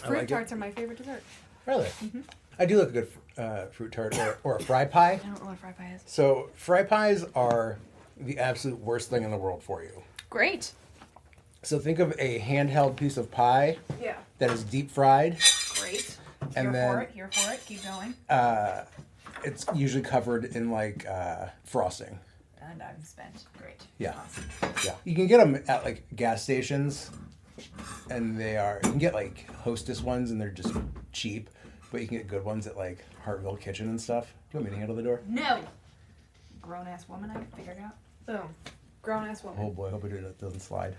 Fruit tarts are my favorite dessert. Really? Mm-hmm. I do like a good fruit tart or a fry pie. I don't know what a fry pie is. So fry pies are the absolute worst thing in the world for you. Great. So think of a handheld piece of pie that is deep fried. Great. And Here for it. Keep going. It's usually covered in frosting. And I'm spent. Great. Yeah. Awesome. Yeah. You can get them at like gas stations, and you can get like Hostess ones, and they're just cheap. But you can get good ones at like Hartville Kitchen and stuff. Do you want me to handle the door? No. Grown ass woman, I can figure it out. Boom. Grown ass woman. Oh boy, I hope it doesn't slide.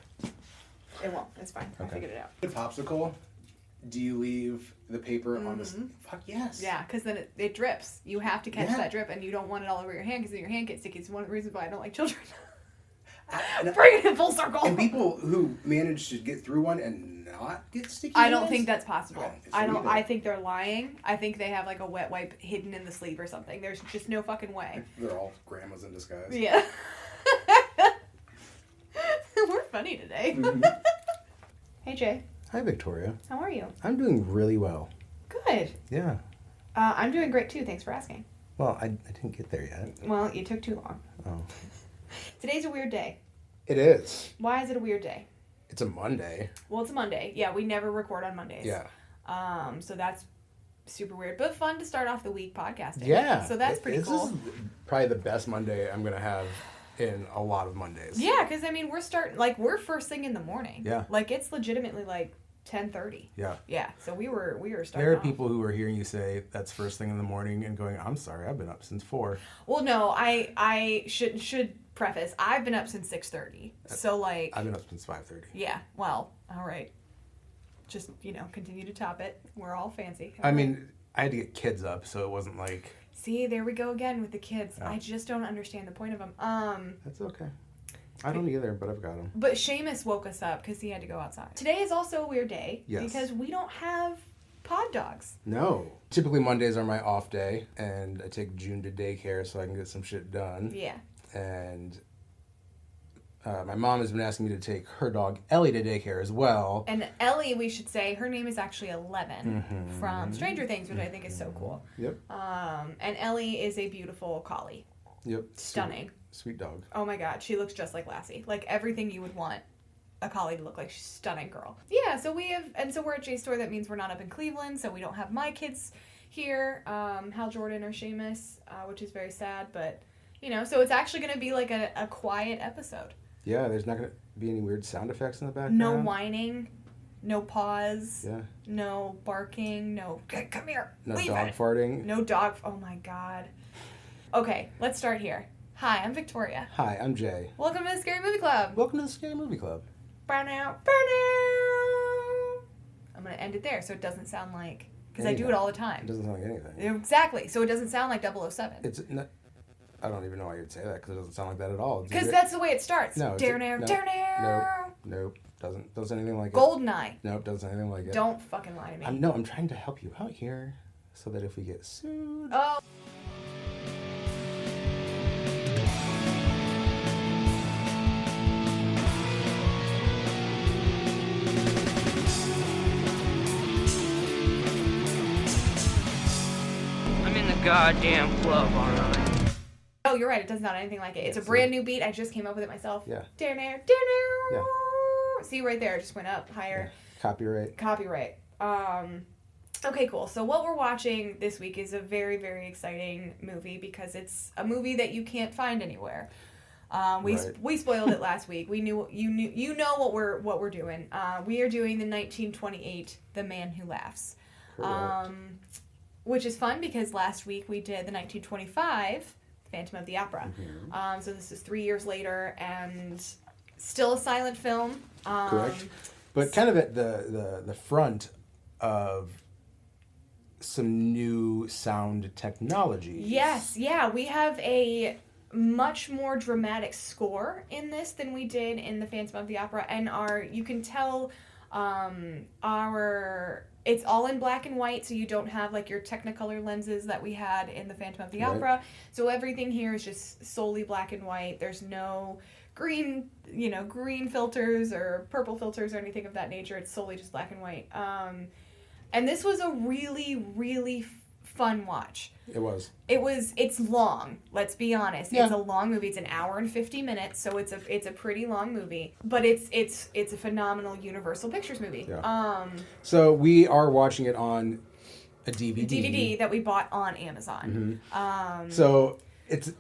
It won't. It's fine. I figured it out. The popsicle. Do you leave the paper on this? Fuck yes. Yeah, because then it drips. You have to catch that drip, and you don't want it all over your hand because then your hand gets sticky. It's one of the reasons why I don't like children. Bring it in full circle. And people who manage to get through one and not get sticky. I don't think that's possible. Oh, I think they're lying. I think they have like a wet wipe hidden in the sleeve or something. There's just no fucking way. They're all grandmas in disguise. Yeah. We're funny today. Mm-hmm. Hey Jay. Hi Victoria. How are you? I'm doing really well. Good. Yeah. I'm doing great too. Thanks for asking. Well, I didn't get there yet. Well, you took too long. Oh. Today's a weird day. It is. Why is it a weird day? It's a Monday. Well, it's a Monday. Yeah, we never record on Mondays. Yeah. So that's super weird, but fun to start off the week podcasting. Yeah. So that's pretty cool. This is probably the best Monday I'm going to have in a lot of Mondays. Yeah, because I mean, we're first thing in the morning. Yeah. Like it's legitimately like 10:30. Yeah. Yeah. So we were starting. There are off. people who are hearing you say that's first thing in the morning and going, I'm sorry, I've been up since 4. Well, no, I should preface. I've been up since 6:30. So like. I've been up since 5:30. Yeah. Well, all right. Just continue to top it. We're all fancy. I mean, I had to get kids up, so it wasn't like. See, there we go again with the kids. Yeah. I just don't understand the point of them. That's okay. I don't either, but I've got them. But Seamus woke us up because he had to go outside. Today is also a weird day. Yes. Because we don't have pod dogs. No. Typically Mondays are my off day, and I take June to daycare so I can get some shit done. Yeah. And my mom has been asking me to take her dog Ellie to daycare as well. And Ellie, we should say, her name is actually 11 from Stranger Things, which I think is so cool. Yep. And Ellie is a beautiful collie. Yep. Stunning. Sweet dog. Oh my god, she looks just like Lassie. Like everything you would want a collie to look like. She's a stunning girl. Yeah, so we're at Jay's store. That means we're not up in Cleveland, so we don't have my kids here, Hal Jordan or Seamus, which is very sad, but so it's actually going to be like a quiet episode. Yeah, there's not going to be any weird sound effects in the background. No whining, no pause, yeah, no barking, no come here, no leave dog it. farting. No dog, oh my god. Okay, let's start here. Hi, I'm Victoria. Hi, I'm Jay. Welcome to the Scary Movie Club. Welcome to the Scary Movie Club. Burn out, burn out. I'm going to end it there so it doesn't sound like, because I do it all the time. It doesn't sound like anything. Exactly, so it doesn't sound like 007. It's not, I don't even know why you'd say that, because it doesn't sound like that at all. Because that's the way it starts. No. Nope. Doesn't sound anything like Goldeneye. Nope, doesn't sound anything like it. Don't fucking lie to me. I'm trying to help you out here, so that if we get sued... Oh. Goddamn club, alright. Oh, you're right. It doesn't sound anything like it. It's a brand new beat. I just came up with it myself. Yeah. Yeah. See, right there, it just went up higher. Yeah. Copyright. Okay, cool. So what we're watching this week is a very, very exciting movie because it's a movie that you can't find anywhere. We spoiled it last week. You know what we're doing. We are doing the 1928 The Man Who Laughs. Correct. Which is fun because last week we did the 1925 Phantom of the Opera. Mm-hmm. So this is 3 years later and still a silent film. Correct. But kind of at the front of some new sound technology. Yes, yeah. We have a much more dramatic score in this than we did in the Phantom of the Opera. And you can tell it's all in black and white, so you don't have like your Technicolor lenses that we had in the Phantom of the Opera. So everything here is just solely black and white. There's no green filters or purple filters or anything of that nature. It's solely just black and white. And this was a really, really fun watch. It was. It's long, let's be honest. Yeah. It's a long movie. It's an hour and 50 minutes, so it's a pretty long movie. But it's a phenomenal Universal Pictures movie. Yeah. So we are watching it on a DVD. DVD that we bought on Amazon. Mm-hmm. So it's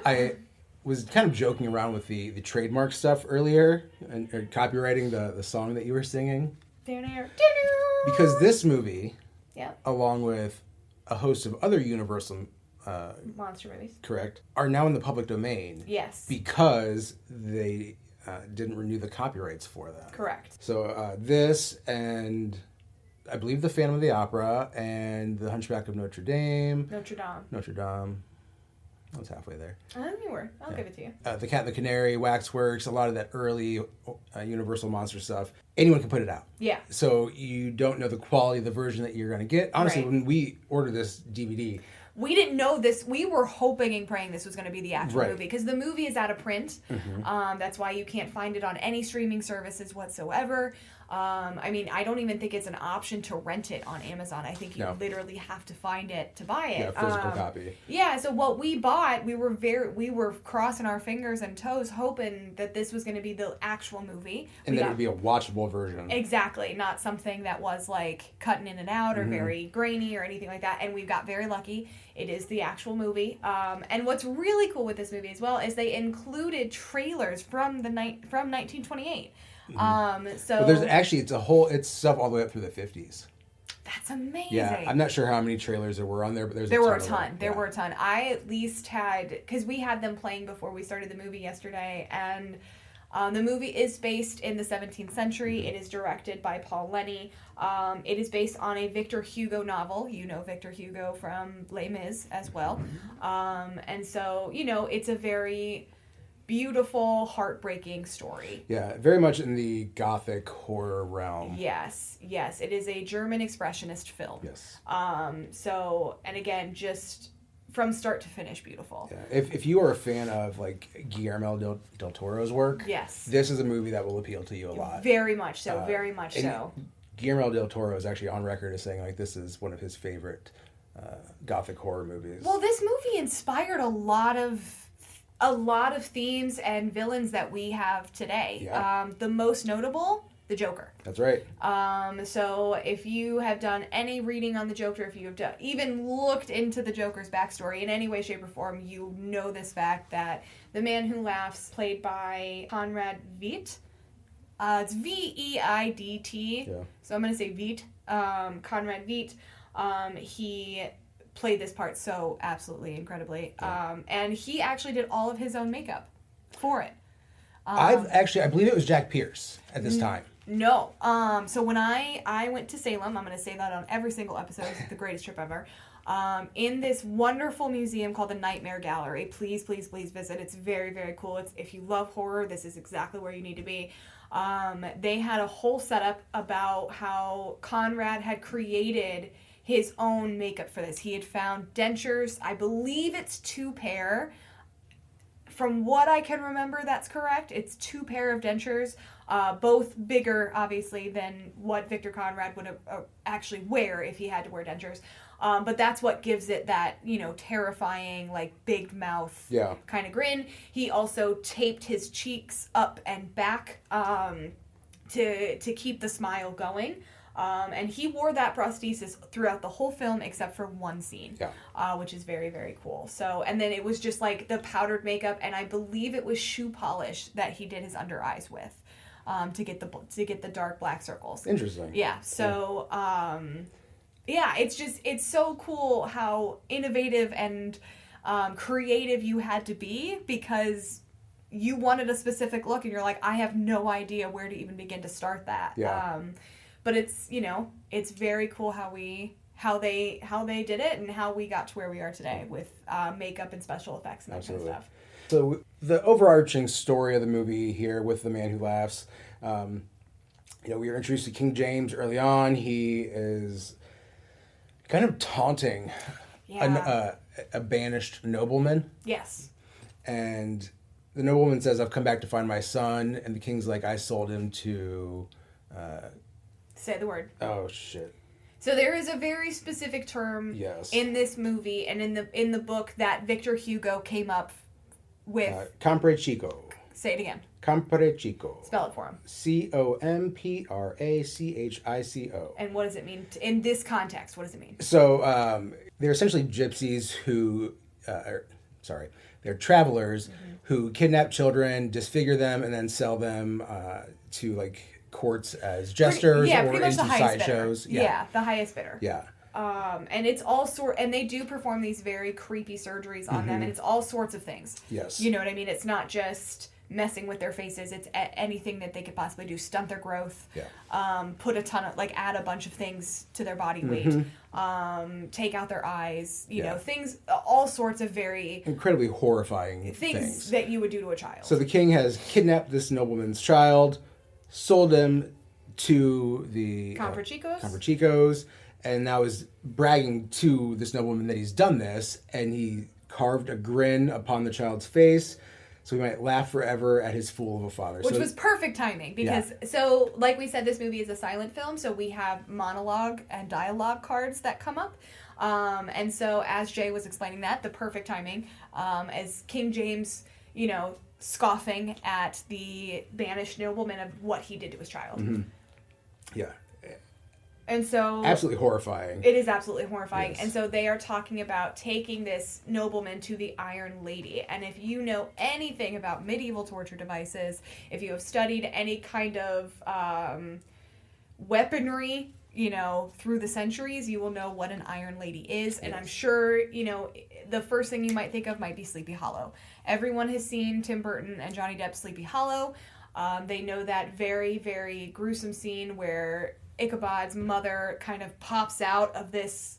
I was kind of joking around with the trademark stuff earlier and copywriting the song that you were singing. Because this movie, along with a host of other Universal monster movies, correct, are now in the public domain. Yes. Because they didn't renew the copyrights for them. Correct. So this and I believe The Phantom of the Opera and The Hunchback of Notre Dame. Notre Dame. I was halfway there. You were. I'll give it to you. The Cat and the Canary, Waxworks, a lot of that early Universal Monster stuff. Anyone can put it out. Yeah. So you don't know the quality of the version that you're going to get. Honestly, Right. when we ordered this DVD... We didn't know this. We were hoping and praying this was going to be the actual Right. movie because the movie is out of print. Mm-hmm. That's why you can't find it on any streaming services whatsoever. I mean, I don't even think it's an option to rent it on Amazon. I think you literally have to find it to buy it. Yeah, physical copy. Yeah, so what we bought, we were crossing our fingers and toes hoping that this was going to be the actual movie. And that it would be a watchable version. Exactly, not something that was like cutting in and out or very grainy or anything like that. And we got very lucky. It is the actual movie. And what's really cool with this movie as well is they included trailers from 1928. So but there's actually it's stuff all the way up through the 50s. That's amazing. Yeah, I'm not sure how many trailers there were on there, but there were a ton. of them. There were a ton. I at least had, because we had them playing before we started the movie yesterday, and the movie is based in the 17th century. It is directed by Paul Lenny. It is based on a Victor Hugo novel. You know Victor Hugo from Les Mis as well. And so, it's a very beautiful, heartbreaking story. Yeah, very much in the gothic horror realm. Yes. It is a German expressionist film. Yes. So, and again, just from start to finish, beautiful. Yeah. If you are a fan of like Guillermo del Toro's work, yes, this is a movie that will appeal to you a lot. Very much so. Very much so. Guillermo del Toro is actually on record as saying like this is one of his favorite gothic horror movies. Well, this movie inspired a lot of themes and villains that we have today. Yeah. The most notable, the Joker. That's right. So if you have done any reading on the Joker, if you have even looked into the Joker's backstory in any way, shape, or form, you know this fact that the Man Who Laughs, played by Conrad Veidt, it's Veidt. Yeah. So I'm going to say Veidt. Conrad Veidt. He played this part so absolutely incredibly. Yeah. And he actually did all of his own makeup for it. I believe it was Jack Pierce at this time. No. So when I went to Salem, I'm going to say that on every single episode. It's the greatest trip ever. In this wonderful museum called the Nightmare Gallery. Please, please, please visit. It's very, very cool. If you love horror, this is exactly where you need to be. They had a whole setup about how Conrad had created his own makeup for this. He had found dentures. I believe it's 2 pair. From what I can remember, that's correct. It's 2 pair of dentures, both bigger, obviously, than what Victor Conrad would actually wear if he had to wear dentures. But that's what gives it that, terrifying, like, big mouth kind of grin. He also taped his cheeks up and back to keep the smile going. And he wore that prosthesis throughout the whole film except for one scene, which is very, very cool. So, and then it was just like the powdered makeup, and I believe it was shoe polish that he did his under eyes with, to get the dark black circles. Interesting. Yeah. So, it's so cool how innovative and creative you had to be, because you wanted a specific look, and you're like, I have no idea where to even begin to start that. Yeah. But it's, it's very cool how they did it and how we got to where we are today with makeup and special effects and that kind of stuff. So the overarching story of the movie here with The Man Who Laughs, we were introduced to King James early on. He is kind of taunting a banished nobleman. Yes. And the nobleman says, I've come back to find my son. And the king's like, I sold him to... Say the word. Oh, shit. So there is a very specific term in this movie and in the book that Victor Hugo came up with. Compre Chico. Say it again. Compre Chico. Spell it for him. Comprachico. And what does it mean in this context? What does it mean? So they're essentially gypsies who, they're travelers who kidnap children, disfigure them, and then sell them to like courts as jesters or into sideshows. Yeah, the highest bidder. Yeah. And it's all and they do perform these very creepy surgeries on them, and it's all sorts of things. Yes. You know what I mean? It's not just messing with their faces. It's anything that they could possibly do. Stunt their growth. Yeah. Put a ton of, like, add a bunch of things to their body weight. Take out their eyes. You know, things, all sorts of very... incredibly horrifying things that you would do to a child. So the king has kidnapped this nobleman's child, sold him to the... Comprachicos, and now is bragging to this nobleman that he's done this, and he carved a grin upon the child's face, so he might laugh forever at his fool of a father. Which was perfect timing, because, so, like we said, this movie is a silent film, so we have monologue and dialogue cards that come up. And so, as Jay was explaining that, the perfect timing, as King James, you know, scoffing at the banished nobleman of what he did to his child. Yeah. And so... absolutely horrifying. It is absolutely horrifying. Yes. And so they are talking about taking this nobleman to the Iron Lady. And if you know anything about medieval torture devices, if you have studied any kind of weaponry, you know, through the centuries, you will know what an Iron Lady is. And I'm sure, you know, the first thing you might think of might be Sleepy Hollow. Everyone has seen Tim Burton and Johnny Depp's Sleepy Hollow. They know that very, very gruesome scene where Ichabod's mother kind of pops out of this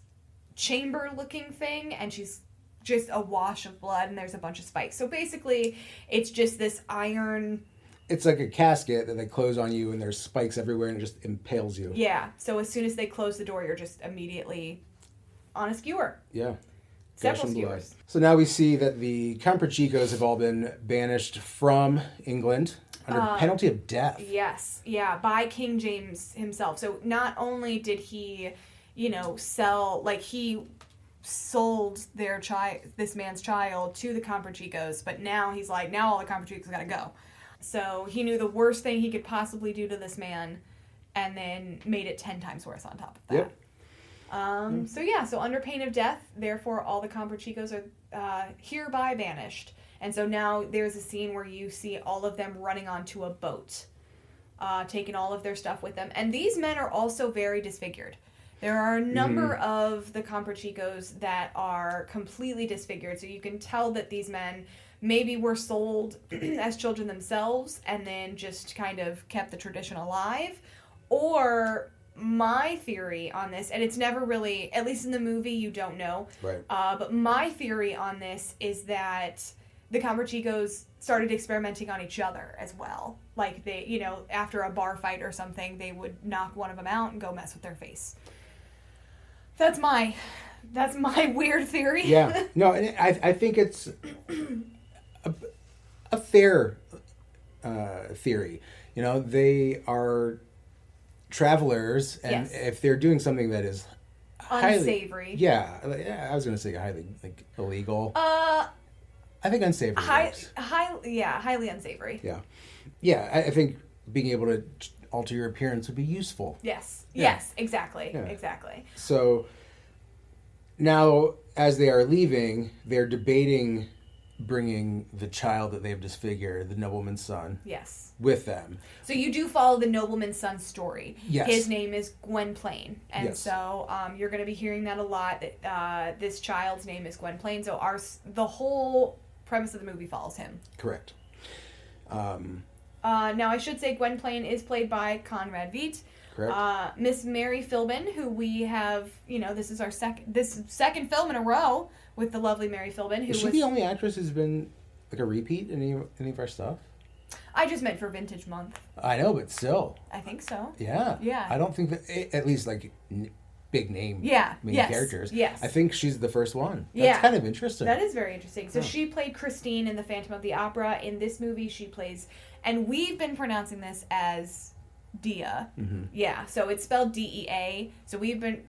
chamber-looking thing, and she's just a wash of blood, and there's a bunch of spikes. So basically, it's just this iron... it's like a casket that they close on you, and there's spikes everywhere, and it just impales you. Yeah, so as soon as they close the door, you're just immediately on a skewer. Yeah. Several skewers. So now we see that the Comprachicos have all been banished from England under penalty of death. Yes, yeah, by King James himself. So not only did he, you know, he sold this man's child to the Comprachicos, but now he's like, now all the Comprachicos gotta go. So he knew the worst thing he could possibly do to this man, and then made it 10 times worse on top of that. Yep. So under pain of death, therefore all the Comprachicos are hereby banished. And so now there's a scene where you see all of them running onto a boat, taking all of their stuff with them. And these men are also very disfigured. There are a number of the Comprachicos that are completely disfigured. So you can tell that these men maybe were sold as children themselves and then just kind of kept the tradition alive. Or my theory on this, and it's never really, at least in the movie, you don't know. Right. But my theory on this is that the Comprachicos started experimenting on each other as well. Like, they, you know, after a bar fight or something, they would knock one of them out and go mess with their face. That's my weird theory. Yeah. No, and I think it's a fair theory. You know, they are travelers, and if they're doing something that is unsavory. I was going to say highly illegal. I think unsavory. Highly unsavory. Yeah. I think being able to alter your appearance would be useful. Yes, exactly. So now, as they are leaving, they're debating bringing the child that they've disfigured, the nobleman's son, with them. So you do follow the nobleman's son's story. Yes. His name is Gwynplaine. And so you're going to be hearing that a lot. This child's name is Gwynplaine. So the whole premise of the movie follows him. Correct. Now, I should say Gwynplaine is played by Conrad Veidt. Correct. Miss Mary Philbin, who we have, you know, this is our second film in a row with the lovely Mary Philbin. Is she the only actress who's been like a repeat in any of our stuff? I just meant for Vintage Month. I know, but still. I think so. Yeah. I don't think that, at least like big name main characters. Yes. I think she's the first one. That's kind of interesting. That is very interesting. So she played Christine in The Phantom of the Opera. In this movie, she plays, and we've been pronouncing this as Dia. Yeah, so it's spelled D-E-A. So we've been